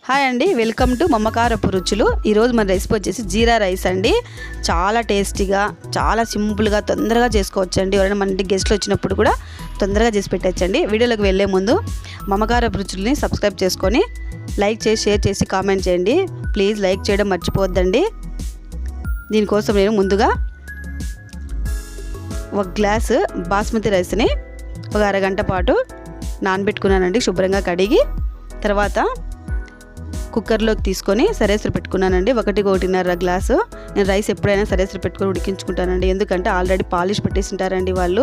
Hi అండి, welcome to మమ్మకారపు రుచులు. ఈరోజు మన రెసిపీ వచ్చేసి జీరా రైస్ అండి. చాలా టేస్టీగా, చాలా సింపుల్గా, తొందరగా చేసుకోవచ్చండి. ఎవరైనా మన ఇంటికి గెస్ట్లు వచ్చినప్పుడు కూడా తొందరగా చేసి పెట్టచ్చండి. వీడియోలోకి వెళ్ళే ముందు మమ్మకారపు రుచుల్ని సబ్స్క్రైబ్ చేసుకొని లైక్ చేసి, షేర్ చేసి, కామెంట్ చేయండి. ప్లీజ్ లైక్ చేయడం మర్చిపోవద్దండి. దీనికోసం నేను ముందుగా ఒక గ్లాసు బాస్మతి రైస్ని ఒక అరగంట పాటు నానబెట్టుకున్నానండి. శుభ్రంగా కడిగి తర్వాత కుక్కర్లోకి తీసుకొని సరేసరి పెట్టుకున్నానండి. 1-1.5 గ్లాసు. నేను రైస్ ఎప్పుడైనా సరేసరి పెట్టుకొని ఉడికించుకుంటానండి. ఎందుకంటే ఆల్రెడీ పాలిష్ పెట్టేసింటారండి వాళ్ళు.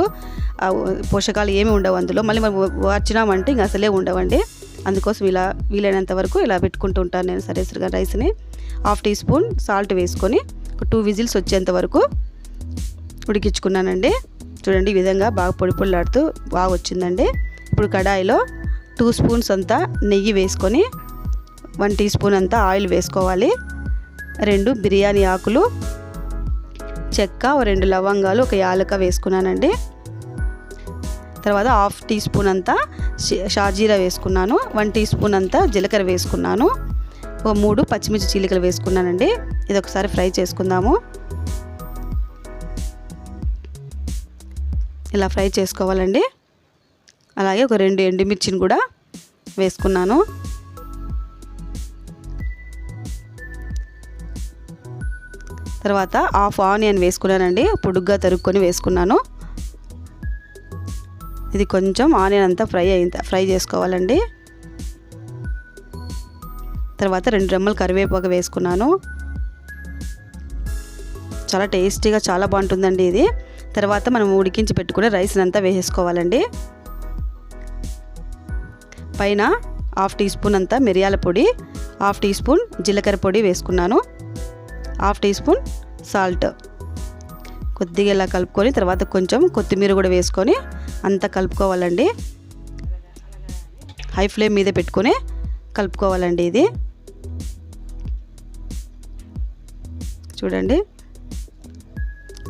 పోషకాలు ఏమి ఉండవు అందులో. మళ్ళీ మనం వార్చినామంటే ఇంక అసలే ఉండవండి. అందుకోసం ఇలా వీలైనంత వరకు ఇలా పెట్టుకుంటూ ఉంటాను నేను సరేసరిగా రైస్ని. 1/2 టీ స్పూన్ సాల్ట్ వేసుకొని 2 విజిల్స్ వచ్చేంత వరకు ఉడికించుకున్నానండి. చూడండి, ఈ విధంగా బాగా పొడి పొడిలాడుతూ బాగా వచ్చిందండి. ఇప్పుడు కడాయిలో 2 స్పూన్స్ అంతా నెయ్యి వేసుకొని 1 టీ స్పూన్ అంతా ఆయిల్ వేసుకోవాలి. 2 బిర్యానీ ఆకులు, చెక్క, 2 లవంగాలు, 1 యాలక వేసుకున్నానండి. తర్వాత 1/2 టీ స్పూన్ అంతా షాజీరా వేసుకున్నాను. 1 టీ స్పూన్ అంతా జీలకర్ర వేసుకున్నాను. 3 పచ్చిమిర్చి చీలికలు వేసుకున్నానండి. ఇది ఒకసారి ఫ్రై చేసుకుందాము. ఇలా ఫ్రై చేసుకోవాలండి. అలాగే 2 ఎండుమిర్చిని కూడా వేసుకున్నాను. తర్వాత 1/2 ఆనియన్ వేసుకున్నానండి. పొడుగ్గా తరుక్కొని వేసుకున్నాను. ఇది కొంచెం ఆనియన్ అంతా ఫ్రై చేసుకోవాలండి. తర్వాత 2 రెమ్మలు కరివేపాకు వేసుకున్నాను. చాలా టేస్టీగా, చాలా బాగుంటుందండి ఇది. తర్వాత మనం ఉడికించి పెట్టుకునే రైస్ని అంతా వేసేసుకోవాలండి. పైన 1/2 టీ స్పూన్ అంతా మిరియాల పొడి, 1/2 టీ స్పూన్ జీలకర్ర పొడి వేసుకున్నాను. 1/2 టీ స్పూన్ సాల్ట్ కొద్దిగా ఇలా కలుపుకొని తర్వాత కొంచెం కొత్తిమీర కూడా వేసుకొని అంతా కలుపుకోవాలండి. హై ఫ్లేమ్ మీద పెట్టుకొని కలుపుకోవాలండి. ఇది చూడండి,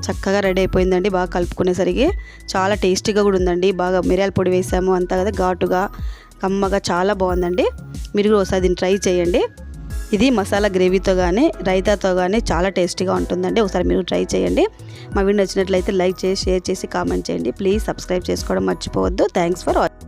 చక్కగా రెడీ అయిపోయిందండి. బాగా కలుపుకునేసరికి చాలా టేస్టీగా కూడా ఉందండి. బాగా మిరియాల పొడి వేసాము అంతా కదా, ఘాటుగా, కమ్మగా చాలా బాగుందండి. మీరు కూడా ఒకసారి దీన్ని ట్రై చేయండి. ఇది మసాలా గ్రేవీతో కానీ రైతాతో కానీ చాలా టేస్టీగా ఉంటుందండి. ఒకసారి మీరు ట్రై చేయండి. మా వీడియో నచ్చినట్లయితే లైక్ చేసి, షేర్ చేసి, కామెంట్ చేయండి. ప్లీజ్ సబ్స్క్రైబ్ చేసుకోవడం మర్చిపోవద్దు. Thanks for watching.